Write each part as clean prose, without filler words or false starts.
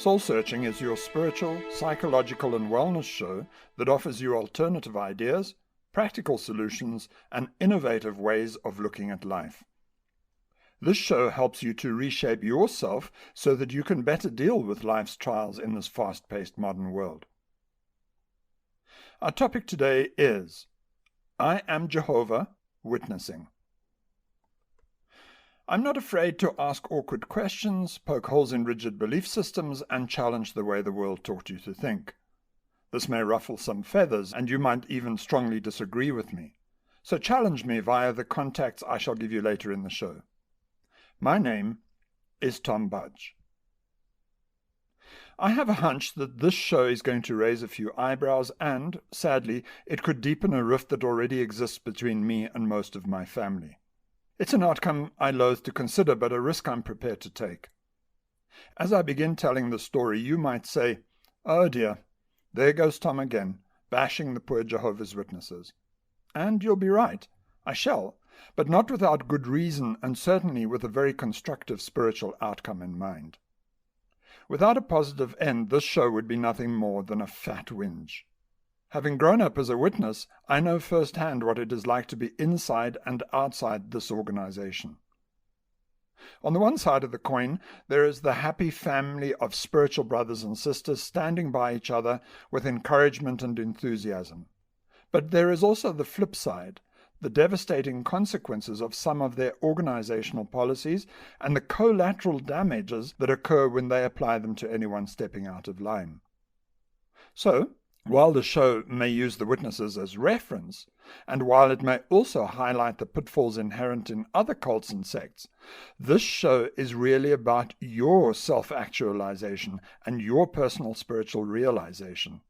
Soul Searching is your spiritual, psychological, and wellness show that offers you alternative ideas, practical solutions, and innovative ways of looking at life. This show helps you to reshape yourself so that you can better deal with life's trials in this fast-paced modern world. Our topic today is I Am Jehovah, Witnessing. I'm not afraid to ask awkward questions, poke holes in rigid belief systems, and challenge the way the world taught you to think. This may ruffle some feathers, and you might even strongly disagree with me. So challenge me via the contacts I shall give you later in the show. My name is Tom Budge. I have a hunch that this show is going to raise a few eyebrows and, sadly, it could deepen a rift that already exists between me and most of my family. It's an outcome I loathe to consider, but a risk I'm prepared to take. As I begin telling the story, you might say, "Oh dear, there goes Tom again, bashing the poor Jehovah's Witnesses." And you'll be right, I shall, but not without good reason and certainly with a very constructive spiritual outcome in mind. Without a positive end, this show would be nothing more than a fat whinge. Having grown up as a witness, I know firsthand what it is like to be inside and outside this organization. On the one side of the coin, there is the happy family of spiritual brothers and sisters standing by each other with encouragement and enthusiasm. But there is also the flip side, the devastating consequences of some of their organizational policies and the collateral damages that occur when they apply them to anyone stepping out of line. So, while the show may use the witnesses as reference, and while it may also highlight the pitfalls inherent in other cults and sects, this show is really about your self-actualization and your personal spiritual realization.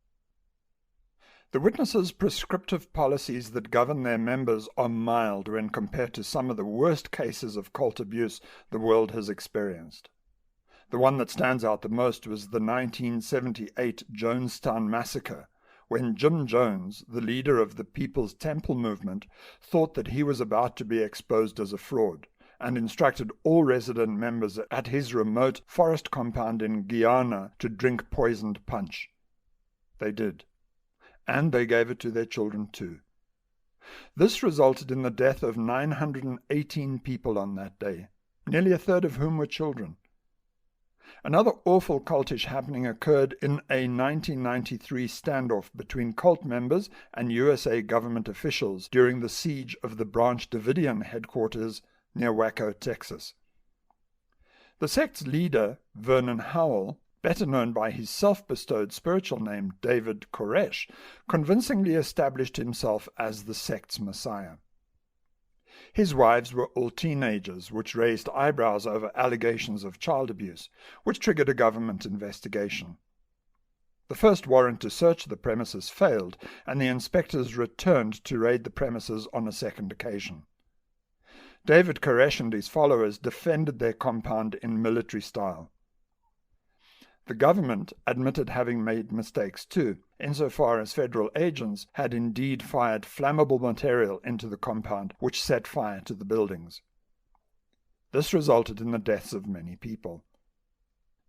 The witnesses' prescriptive policies that govern their members are mild when compared to some of the worst cases of cult abuse the world has experienced. The one that stands out the most was the 1978 Jonestown Massacre, when Jim Jones, the leader of the People's Temple movement, thought that he was about to be exposed as a fraud, and instructed all resident members at his remote forest compound in Guyana to drink poisoned punch. They did, and they gave it to their children too. This resulted in the death of 918 people on that day, nearly a third of whom were children. Another awful cultish happening occurred in a 1993 standoff between cult members and USA government officials during the siege of the Branch Davidian headquarters near Waco, Texas. The sect's leader, Vernon Howell, better known by his self-bestowed spiritual name David Koresh, convincingly established himself as the sect's messiah. His wives were all teenagers, which raised eyebrows over allegations of child abuse, which triggered a government investigation. The first warrant to search the premises failed, and the inspectors returned to raid the premises on a second occasion. David Koresh and his followers defended their compound in military style. The government admitted having made mistakes too, insofar as federal agents had indeed fired flammable material into the compound, which set fire to the buildings. This resulted in the deaths of many people.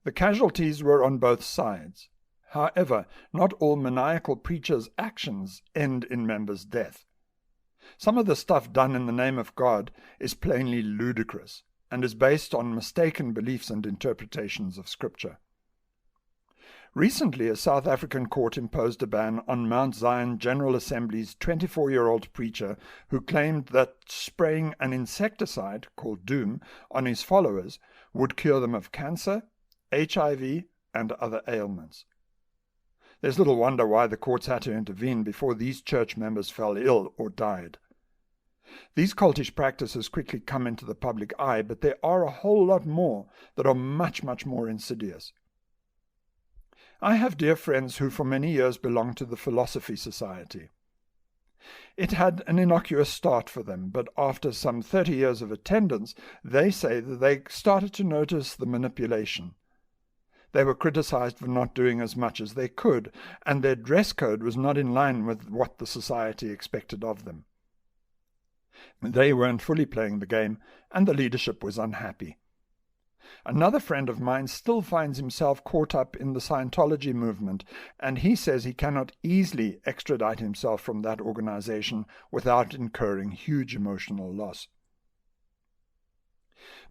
The casualties were on both sides. However, not all maniacal preachers' actions end in members' death. Some of the stuff done in the name of God is plainly ludicrous, and is based on mistaken beliefs and interpretations of Scripture. Recently, a South African court imposed a ban on Mount Zion General Assembly's 24-year-old preacher who claimed that spraying an insecticide, called Doom, on his followers would cure them of cancer, HIV, and other ailments. There's little wonder why the courts had to intervene before these church members fell ill or died. These cultish practices quickly come into the public eye, but there are a whole lot more that are much, much more insidious. I have dear friends who for many years belonged to the Philosophy Society. It had an innocuous start for them, but after some 30 years of attendance, they say that they started to notice the manipulation. They were criticized for not doing as much as they could, and their dress code was not in line with what the society expected of them. They weren't fully playing the game, and the leadership was unhappy. Another friend of mine still finds himself caught up in the Scientology movement, and he says he cannot easily extradite himself from that organization without incurring huge emotional loss.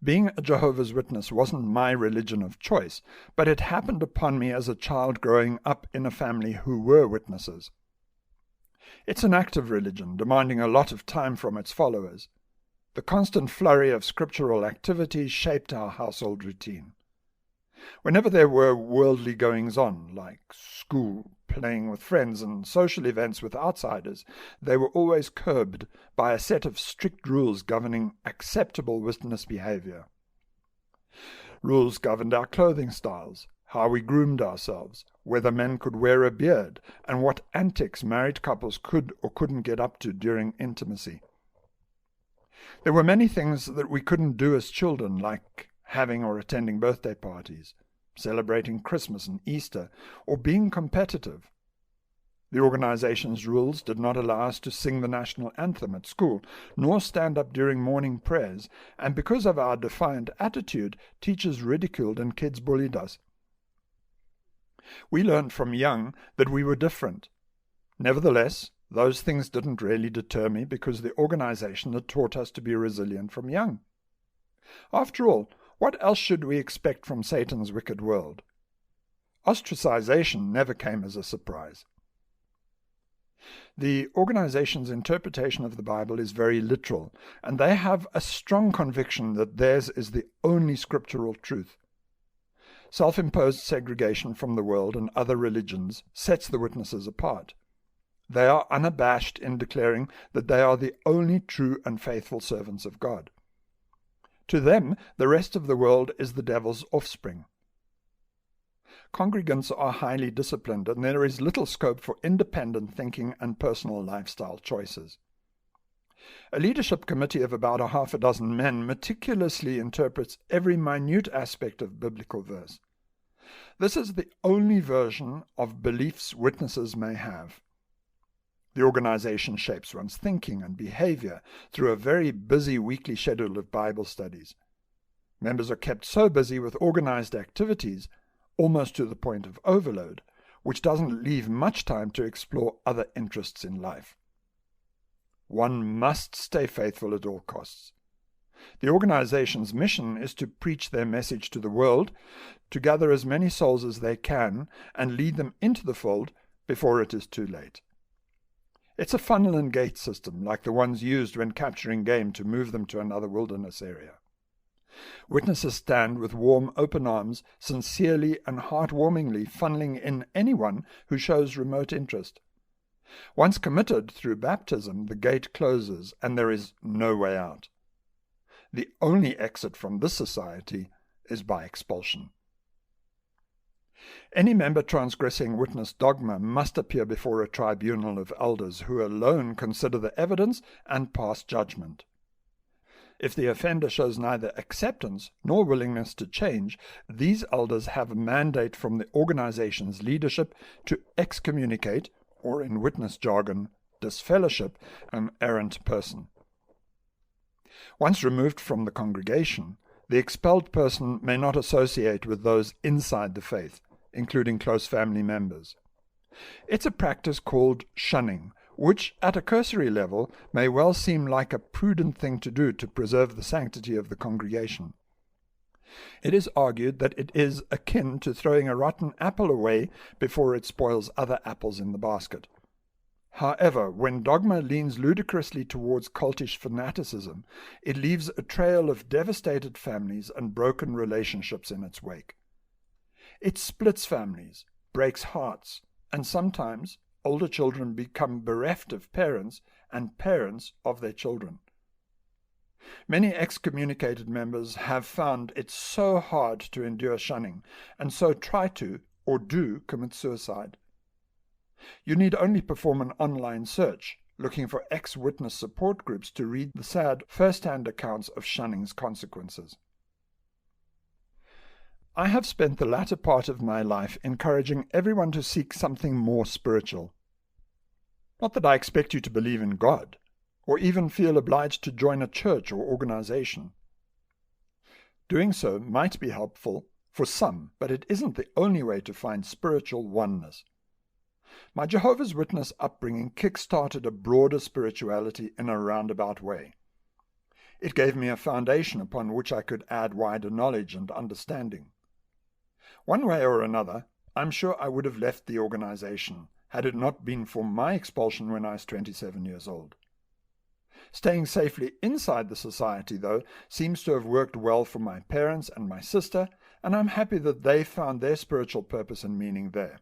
Being a Jehovah's Witness wasn't my religion of choice, but it happened upon me as a child growing up in a family who were witnesses. It's an active religion, demanding a lot of time from its followers. The constant flurry of scriptural activities shaped our household routine. Whenever there were worldly goings-on, like school, playing with friends, and social events with outsiders, they were always curbed by a set of strict rules governing acceptable witness behavior. Rules governed our clothing styles, how we groomed ourselves, whether men could wear a beard, and what antics married couples could or couldn't get up to during intimacy. There were many things that we couldn't do as children, like having or attending birthday parties, celebrating Christmas and Easter, or being competitive. The organization's rules did not allow us to sing the national anthem at school, nor stand up during morning prayers, and because of our defiant attitude, teachers ridiculed and kids bullied us. We learned from young that we were different. Nevertheless, those things didn't really deter me because the organization had taught us to be resilient from young. After all, what else should we expect from Satan's wicked world? Ostracization never came as a surprise. The organization's interpretation of the Bible is very literal, and they have a strong conviction that theirs is the only scriptural truth. Self-imposed segregation from the world and other religions sets the witnesses apart. They are unabashed in declaring that they are the only true and faithful servants of God. To them, the rest of the world is the devil's offspring. Congregants are highly disciplined, and there is little scope for independent thinking and personal lifestyle choices. A leadership committee of about a half a dozen men meticulously interprets every minute aspect of biblical verse. This is the only version of beliefs witnesses may have. The organization shapes one's thinking and behavior through a very busy weekly schedule of Bible studies. Members are kept so busy with organized activities, almost to the point of overload, which doesn't leave much time to explore other interests in life. One must stay faithful at all costs. The organization's mission is to preach their message to the world, to gather as many souls as they can, and lead them into the fold before it is too late. It's a funnel and gate system, like the ones used when capturing game to move them to another wilderness area. Witnesses stand with warm, open arms, sincerely and heartwarmingly funneling in anyone who shows remote interest. Once committed through baptism, the gate closes and there is no way out. The only exit from this society is by expulsion. Any member transgressing witness dogma must appear before a tribunal of elders who alone consider the evidence and pass judgment. If the offender shows neither acceptance nor willingness to change, these elders have a mandate from the organization's leadership to excommunicate, or in witness jargon, disfellowship, an errant person. Once removed from the congregation, the expelled person may not associate with those inside the faith, including close family members. It's a practice called shunning, which at a cursory level may well seem like a prudent thing to do to preserve the sanctity of the congregation. It is argued that it is akin to throwing a rotten apple away before it spoils other apples in the basket. However, when dogma leans ludicrously towards cultish fanaticism, it leaves a trail of devastated families and broken relationships in its wake. It splits families, breaks hearts, and sometimes older children become bereft of parents and parents of their children. Many excommunicated members have found it so hard to endure shunning, and so try to, or do, commit suicide. You need only perform an online search, looking for ex-witness support groups to read the sad first-hand accounts of shunning's consequences. I have spent the latter part of my life encouraging everyone to seek something more spiritual. Not that I expect you to believe in God, or even feel obliged to join a church or organization. Doing so might be helpful for some, but it isn't the only way to find spiritual oneness. My Jehovah's Witness upbringing kick-started a broader spirituality in a roundabout way. It gave me a foundation upon which I could add wider knowledge and understanding. One way or another, I'm sure I would have left the organization had it not been for my expulsion when I was 27 years old. Staying safely inside the society, though, seems to have worked well for my parents and my sister, and I'm happy that they found their spiritual purpose and meaning there.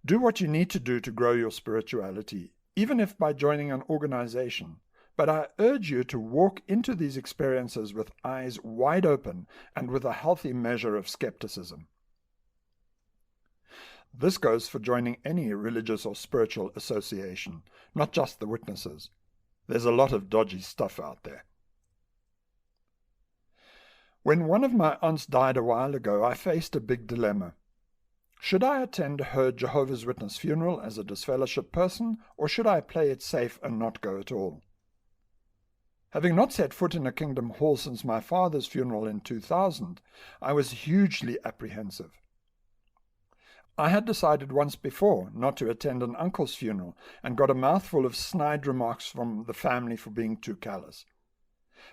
Do what you need to do to grow your spirituality, even if by joining an organization, but I urge you to walk into these experiences with eyes wide open and with a healthy measure of skepticism. This goes for joining any religious or spiritual association, not just the witnesses. There's a lot of dodgy stuff out there. When one of my aunts died a while ago, I faced a big dilemma. Should I attend her Jehovah's Witness funeral as a disfellowship person, or should I play it safe and not go at all? Having not set foot in a kingdom hall since my father's funeral in 2000, I was hugely apprehensive. I had decided once before not to attend an uncle's funeral and got a mouthful of snide remarks from the family for being too callous.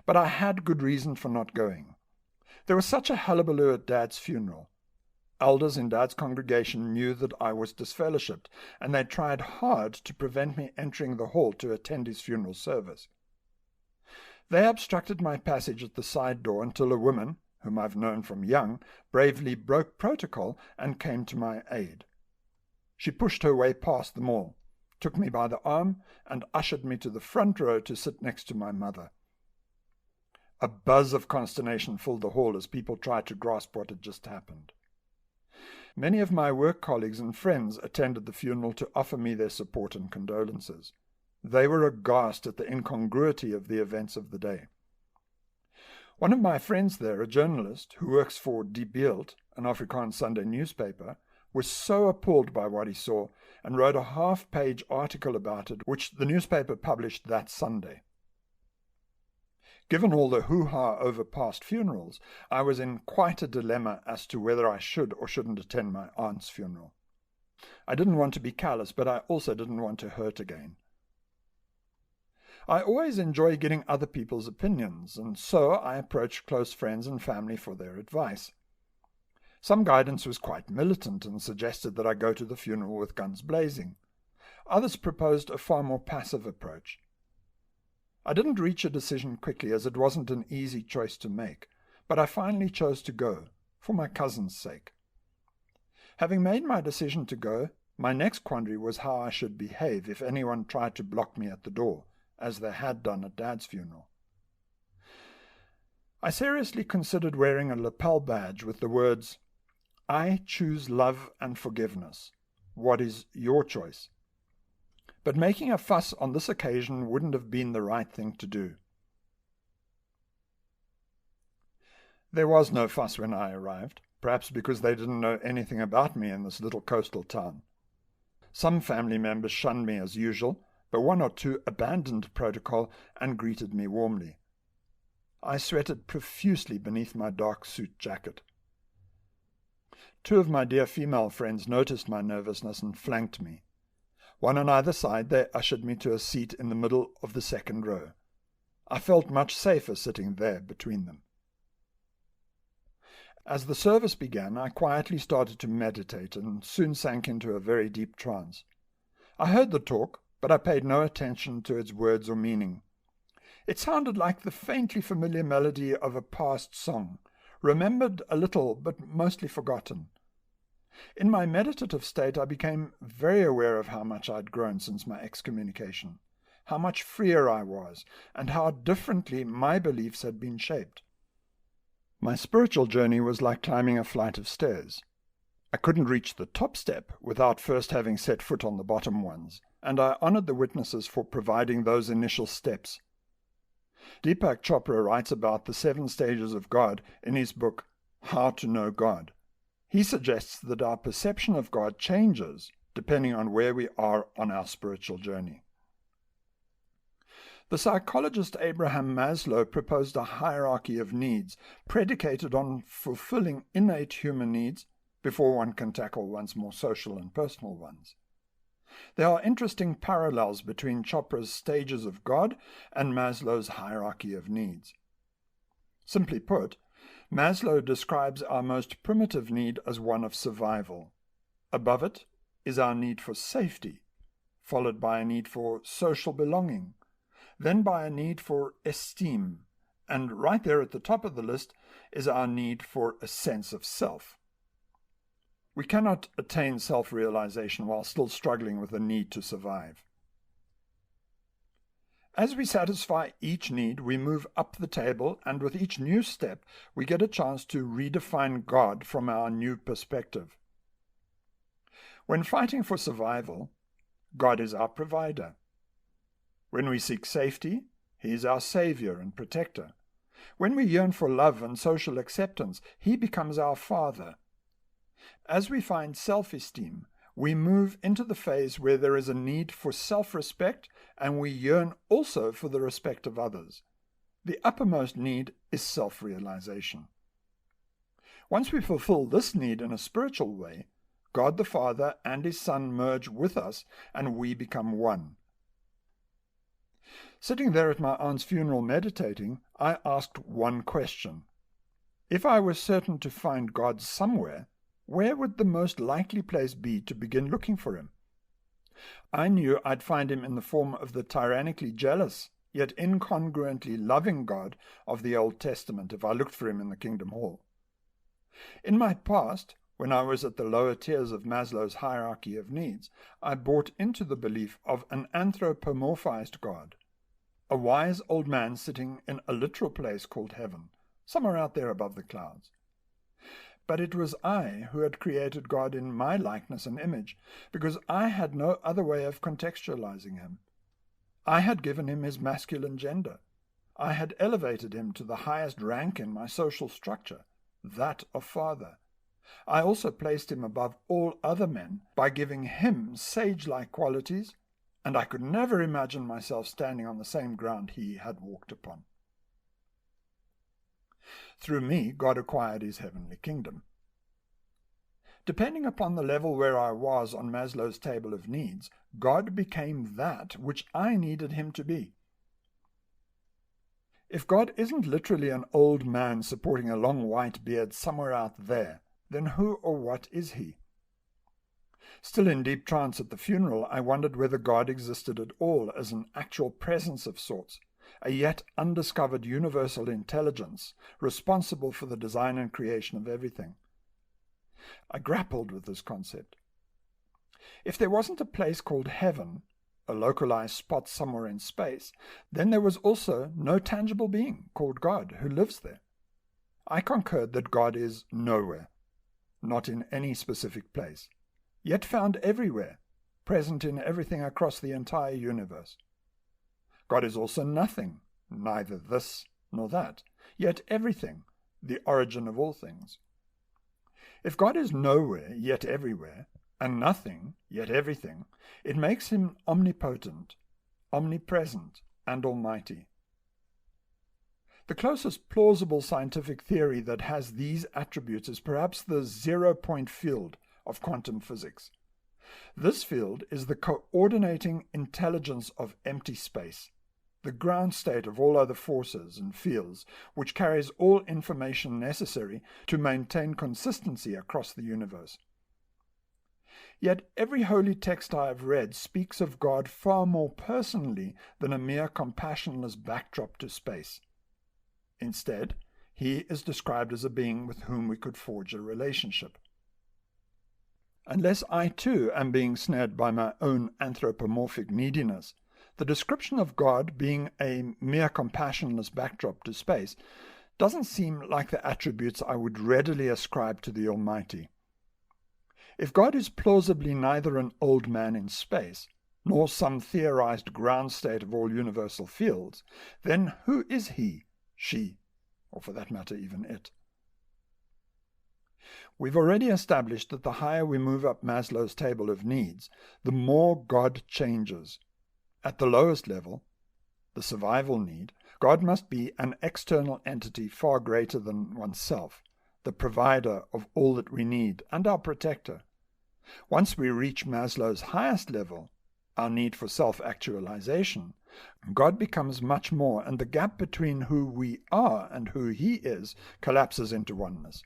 But I had good reason for not going. There was such a hullabaloo at Dad's funeral. Elders in Dad's congregation knew that I was disfellowshipped, and they tried hard to prevent me entering the hall to attend his funeral service. They obstructed my passage at the side door until a woman, whom I've known from young, bravely broke protocol and came to my aid. She pushed her way past them all, took me by the arm, and ushered me to the front row to sit next to my mother. A buzz of consternation filled the hall as people tried to grasp what had just happened. Many of my work colleagues and friends attended the funeral to offer me their support and condolences. They were aghast at the incongruity of the events of the day. One of my friends there, a journalist who works for Die Beeld, an Afrikaans Sunday newspaper, was so appalled by what he saw and wrote a half-page article about it, which the newspaper published that Sunday. Given all the hoo-ha over past funerals, I was in quite a dilemma as to whether I should or shouldn't attend my aunt's funeral. I didn't want to be callous, but I also didn't want to hurt again. I always enjoy getting other people's opinions, and so I approached close friends and family for their advice. Some guidance was quite militant and suggested that I go to the funeral with guns blazing. Others proposed a far more passive approach. I didn't reach a decision quickly, as it wasn't an easy choice to make, but I finally chose to go, for my cousin's sake. Having made my decision to go, my next quandary was how I should behave if anyone tried to block me at the door, as they had done at Dad's funeral. I seriously considered wearing a lapel badge with the words, "I choose love and forgiveness. What is your choice?" But making a fuss on this occasion wouldn't have been the right thing to do. There was no fuss when I arrived, perhaps because they didn't know anything about me in this little coastal town. Some family members shunned me as usual, but one or two abandoned protocol and greeted me warmly. I sweated profusely beneath my dark suit jacket. Two of my dear female friends noticed my nervousness and flanked me. One on either side, they ushered me to a seat in the middle of the second row. I felt much safer sitting there between them. As the service began, I quietly started to meditate and soon sank into a very deep trance. I heard the talk, but I paid no attention to its words or meaning. It sounded like the faintly familiar melody of a past song, remembered a little but mostly forgotten. In my meditative state, I became very aware of how much I'd grown since my excommunication, how much freer I was, and how differently my beliefs had been shaped. My spiritual journey was like climbing a flight of stairs. I couldn't reach the top step without first having set foot on the bottom ones, and I honored the witnesses for providing those initial steps. Deepak Chopra writes about the 7 stages of God in his book, How to Know God. He suggests that our perception of God changes depending on where we are on our spiritual journey. The psychologist Abraham Maslow proposed a hierarchy of needs predicated on fulfilling innate human needs before one can tackle one's more social and personal ones. There are interesting parallels between Chopra's stages of God and Maslow's hierarchy of needs. Simply put, Maslow describes our most primitive need as one of survival. Above it is our need for safety, followed by a need for social belonging, then by a need for esteem, and right there at the top of the list is our need for a sense of self. We cannot attain self-realization while still struggling with the need to survive. As we satisfy each need, we move up the table, and with each new step, we get a chance to redefine God from our new perspective. When fighting for survival, God is our provider. When we seek safety, He is our savior and protector. When we yearn for love and social acceptance, He becomes our Father. As we find self-esteem, we move into the phase where there is a need for self-respect, and we yearn also for the respect of others. The uppermost need is self-realization. Once we fulfill this need in a spiritual way, God the Father and His Son merge with us, and we become one. Sitting there at my aunt's funeral meditating, I asked one question. If I was certain to find God somewhere, where would the most likely place be to begin looking for Him? I knew I'd find Him in the form of the tyrannically jealous, yet incongruently loving God of the Old Testament if I looked for Him in the Kingdom Hall. In my past, when I was at the lower tiers of Maslow's hierarchy of needs, I bought into the belief of an anthropomorphized God, a wise old man sitting in a literal place called heaven, somewhere out there above the clouds. But it was I who had created God in my likeness and image, because I had no other way of contextualizing Him. I had given Him His masculine gender. I had elevated Him to the highest rank in my social structure, that of Father. I also placed Him above all other men by giving Him sage-like qualities, and I could never imagine myself standing on the same ground He had walked upon. Through me, God acquired His heavenly kingdom. Depending upon the level where I was on Maslow's table of needs, God became that which I needed Him to be. If God isn't literally an old man supporting a long white beard somewhere out there, then who or what is He? Still in deep trance at the funeral, I wondered whether God existed at all as an actual presence of sorts, a yet undiscovered universal intelligence responsible for the design and creation of everything. I grappled with this concept. If there wasn't a place called heaven, a localized spot somewhere in space, then there was also no tangible being called God who lives there. I concurred that God is nowhere, not in any specific place, yet found everywhere, present in everything across the entire universe. God is also nothing, neither this nor that, yet everything, the origin of all things. If God is nowhere, yet everywhere, and nothing, yet everything, it makes Him omnipotent, omnipresent, and almighty. The closest plausible scientific theory that has these attributes is perhaps the zero-point field of quantum physics. This field is the coordinating intelligence of empty space, the ground state of all other forces and fields, which carries all information necessary to maintain consistency across the universe. Yet every holy text I have read speaks of God far more personally than a mere compassionless backdrop to space. Instead, He is described as a being with whom we could forge a relationship. Unless I too am being snared by my own anthropomorphic neediness, the description of God being a mere compassionless backdrop to space doesn't seem like the attributes I would readily ascribe to the Almighty. If God is plausibly neither an old man in space, nor some theorized ground state of all universal fields, then who is He, she, or for that matter even it? We've already established that the higher we move up Maslow's table of needs, the more God changes. At the lowest level, the survival need, God must be an external entity far greater than oneself, the provider of all that we need and our protector. Once we reach Maslow's highest level, our need for self-actualization, God becomes much more, and the gap between who we are and who He is collapses into oneness.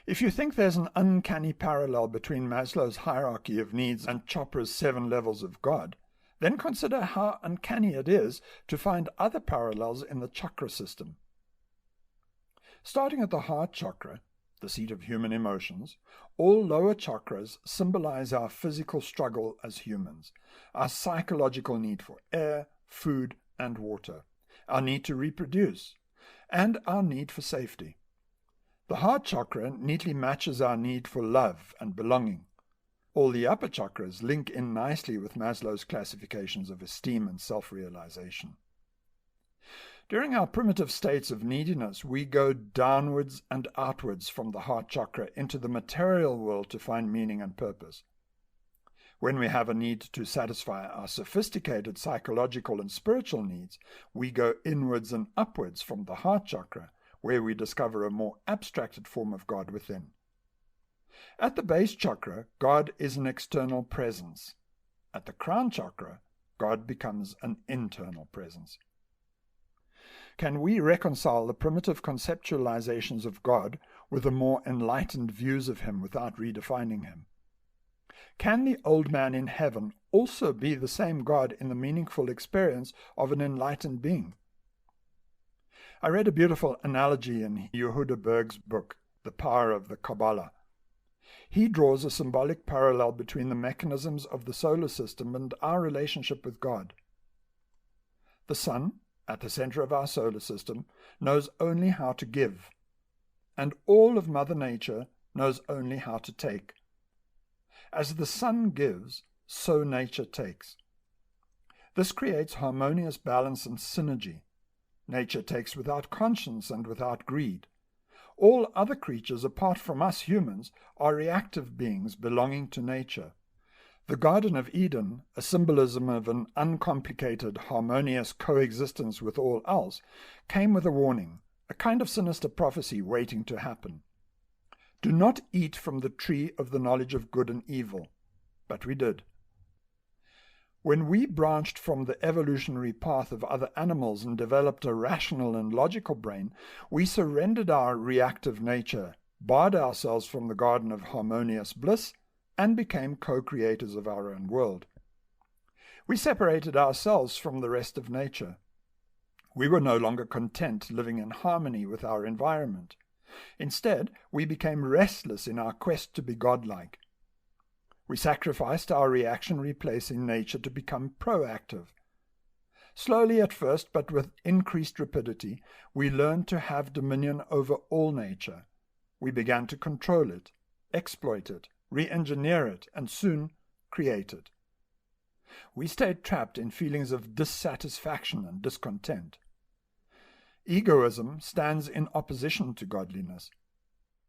If you think there's an uncanny parallel between Maslow's hierarchy of needs and Chopra's 7 levels of God, then consider how uncanny it is to find other parallels in the chakra system. Starting at the heart chakra, the seat of human emotions, all lower chakras symbolize our physical struggle as humans, our psychological need for air, food, and water, our need to reproduce, and our need for safety. The heart chakra neatly matches our need for love and belonging. All the upper chakras link in nicely with Maslow's classifications of esteem and self-realization. During our primitive states of neediness, we go downwards and outwards from the heart chakra into the material world to find meaning and purpose. When we have a need to satisfy our sophisticated psychological and spiritual needs, we go inwards and upwards from the heart chakra, where we discover a more abstracted form of God within. At the base chakra, God is an external presence. At the crown chakra, God becomes an internal presence. Can we reconcile the primitive conceptualizations of God with the more enlightened views of Him without redefining Him? Can the old man in heaven also be the same God in the meaningful experience of an enlightened being? I read a beautiful analogy in Yehuda Berg's book, The Power of the Kabbalah. He draws a symbolic parallel between the mechanisms of the solar system and our relationship with God. The sun, at the center of our solar system, knows only how to give, and all of Mother Nature knows only how to take. As the sun gives, so nature takes. This creates harmonious balance and synergy. Nature takes without conscience and without greed. All other creatures, apart from us humans, are reactive beings belonging to nature. The Garden of Eden, a symbolism of an uncomplicated, harmonious coexistence with all else, came with a warning, a kind of sinister prophecy waiting to happen. Do not eat from the tree of the knowledge of good and evil. But we did. When we branched from the evolutionary path of other animals and developed a rational and logical brain, we surrendered our reactive nature, barred ourselves from the garden of harmonious bliss, and became co-creators of our own world. We separated ourselves from the rest of nature. We were no longer content living in harmony with our environment. Instead, we became restless in our quest to be godlike. We sacrificed our reactionary place in nature to become proactive. Slowly at first, but with increased rapidity, we learned to have dominion over all nature. We began to control it, exploit it, re-engineer it, and soon create it. We stayed trapped in feelings of dissatisfaction and discontent. Egoism stands in opposition to godliness.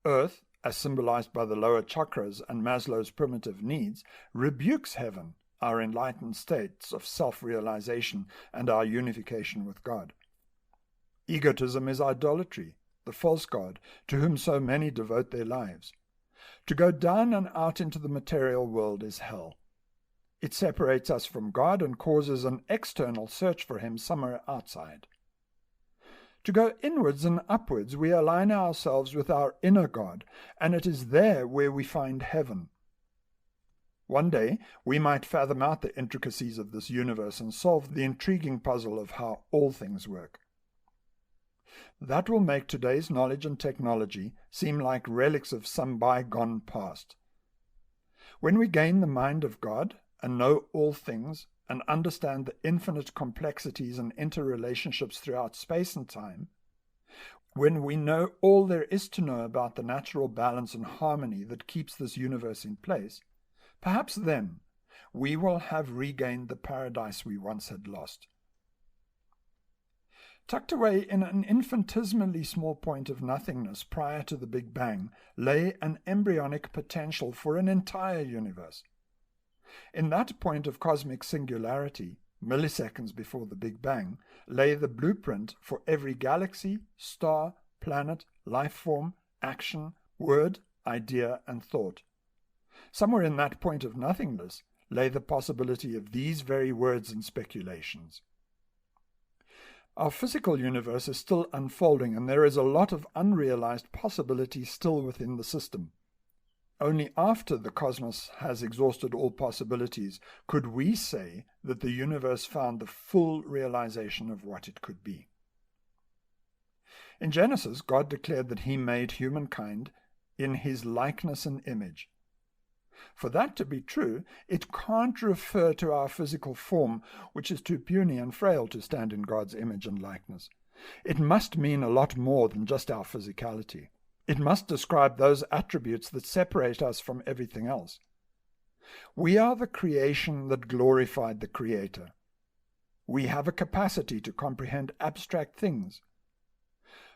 Earth, as symbolized by the lower chakras and Maslow's primitive needs, rebukes heaven, our enlightened states of self-realization and our unification with God. Egotism is idolatry, the false god to whom so many devote their lives. To go down and out into the material world is hell. It separates us from God and causes an external search for Him somewhere outside. To go inwards and upwards, we align ourselves with our inner God, and it is there where we find heaven. One day, we might fathom out the intricacies of this universe and solve the intriguing puzzle of how all things work. That will make today's knowledge and technology seem like relics of some bygone past. When we gain the mind of God and know all things, and understand the infinite complexities and interrelationships throughout space and time, when we know all there is to know about the natural balance and harmony that keeps this universe in place, perhaps then we will have regained the paradise we once had lost. Tucked away in an infinitesimally small point of nothingness prior to the Big Bang lay an embryonic potential for an entire universe. In that point of cosmic singularity, milliseconds before the Big Bang, lay the blueprint for every galaxy, star, planet, life form, action, word, idea, and thought. Somewhere in that point of nothingness lay the possibility of these very words and speculations. Our physical universe is still unfolding, and there is a lot of unrealized possibility still within the system. Only after the cosmos has exhausted all possibilities could we say that the universe found the full realization of what it could be. In Genesis, God declared that He made humankind in His likeness and image. For that to be true, it can't refer to our physical form, which is too puny and frail to stand in God's image and likeness. It must mean a lot more than just our physicality. It must describe those attributes that separate us from everything else. We are the creation that glorified the Creator. We have a capacity to comprehend abstract things.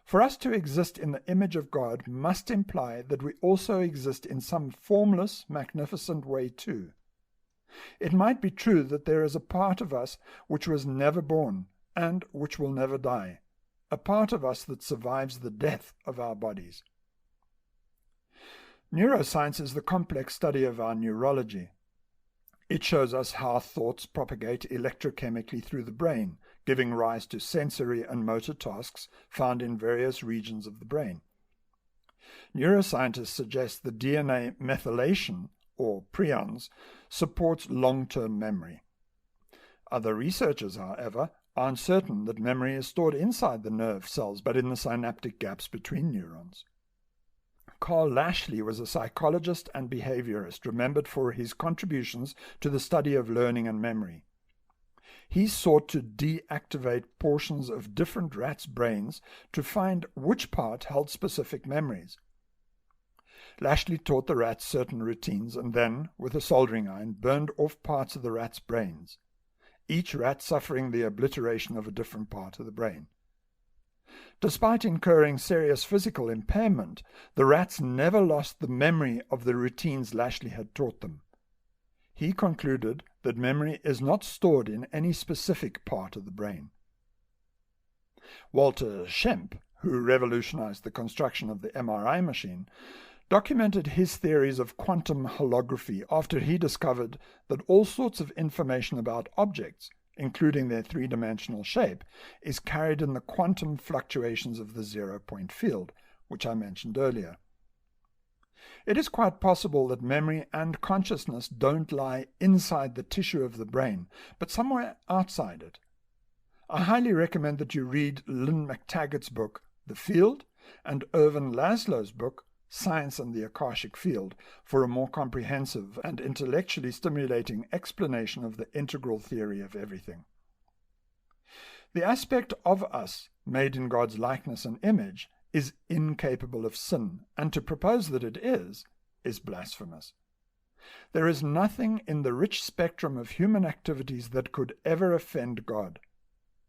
For us to exist in the image of God must imply that we also exist in some formless, magnificent way too. It might be true that there is a part of us which was never born and which will never die, a part of us that survives the death of our bodies. Neuroscience is the complex study of our neurology. It shows us how thoughts propagate electrochemically through the brain, giving rise to sensory and motor tasks found in various regions of the brain. Neuroscientists suggest the DNA methylation, or prions, supports long-term memory. Other researchers, however, are uncertain that memory is stored inside the nerve cells, but in the synaptic gaps between neurons. Carl Lashley was a psychologist and behaviorist, remembered for his contributions to the study of learning and memory. He sought to deactivate portions of different rats' brains to find which part held specific memories. Lashley taught the rats certain routines and then, with a soldering iron, burned off parts of the rat's brains, each rat suffering the obliteration of a different part of the brain. Despite incurring serious physical impairment, the rats never lost the memory of the routines Lashley had taught them. He concluded that memory is not stored in any specific part of the brain. Walter Schempp, who revolutionized the construction of the MRI machine, documented his theories of quantum holography after he discovered that all sorts of information about objects, including their three-dimensional shape, is carried in the quantum fluctuations of the zero-point field, which I mentioned earlier. It is quite possible that memory and consciousness don't lie inside the tissue of the brain, but somewhere outside it. I highly recommend that you read Lynn McTaggart's book, The Field, and Irvin Laszlo's book, Science and the Akashic Field, for a more comprehensive and intellectually stimulating explanation of the integral theory of everything. The aspect of us made in God's likeness and image is incapable of sin, and to propose that it is blasphemous. There is nothing in the rich spectrum of human activities that could ever offend God,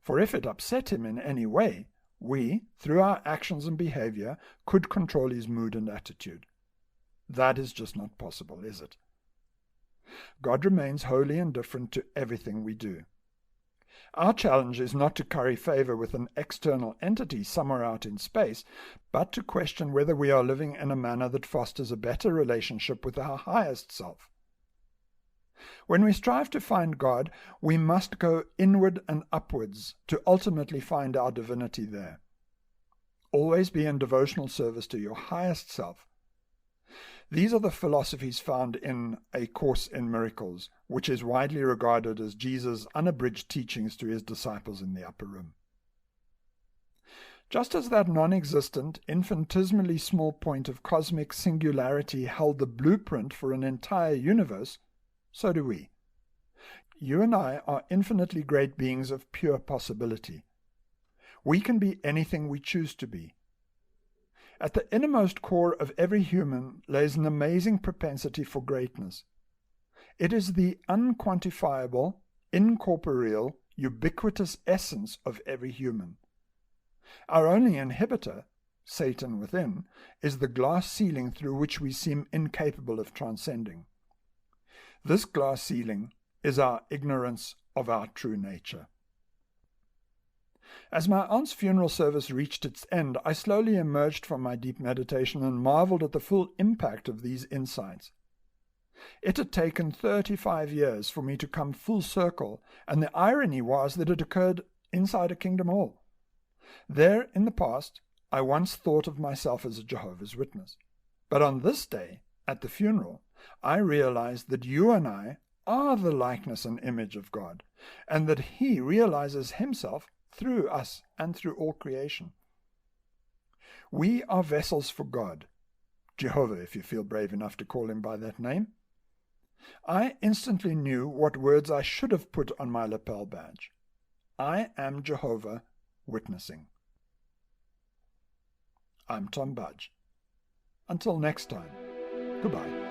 for if it upset Him in any way, we, through our actions and behavior, could control His mood and attitude. That is just not possible, is it? God remains wholly indifferent to everything we do. Our challenge is not to curry favor with an external entity somewhere out in space, but to question whether we are living in a manner that fosters a better relationship with our highest self. When we strive to find God, we must go inward and upwards to ultimately find our divinity there. Always be in devotional service to your highest self. These are the philosophies found in A Course in Miracles, which is widely regarded as Jesus' unabridged teachings to His disciples in the upper room. Just as that non-existent, infinitesimally small point of cosmic singularity held the blueprint for an entire universe, so do we. You and I are infinitely great beings of pure possibility. We can be anything we choose to be. At the innermost core of every human lays an amazing propensity for greatness. It is the unquantifiable, incorporeal, ubiquitous essence of every human. Our only inhibitor, Satan within, is the glass ceiling through which we seem incapable of transcending. This glass ceiling is our ignorance of our true nature. As my aunt's funeral service reached its end, I slowly emerged from my deep meditation and marveled at the full impact of these insights. It had taken 35 years for me to come full circle, and the irony was that it occurred inside a kingdom hall. There, in the past, I once thought of myself as a Jehovah's Witness. But on this day, at the funeral, I realized that you and I are the likeness and image of God, and that He realizes Himself through us and through all creation. We are vessels for God, Jehovah, if you feel brave enough to call Him by that name. I instantly knew what words I should have put on my lapel badge. I am Jehovah witnessing. I'm Tom Budge. Until next time, goodbye.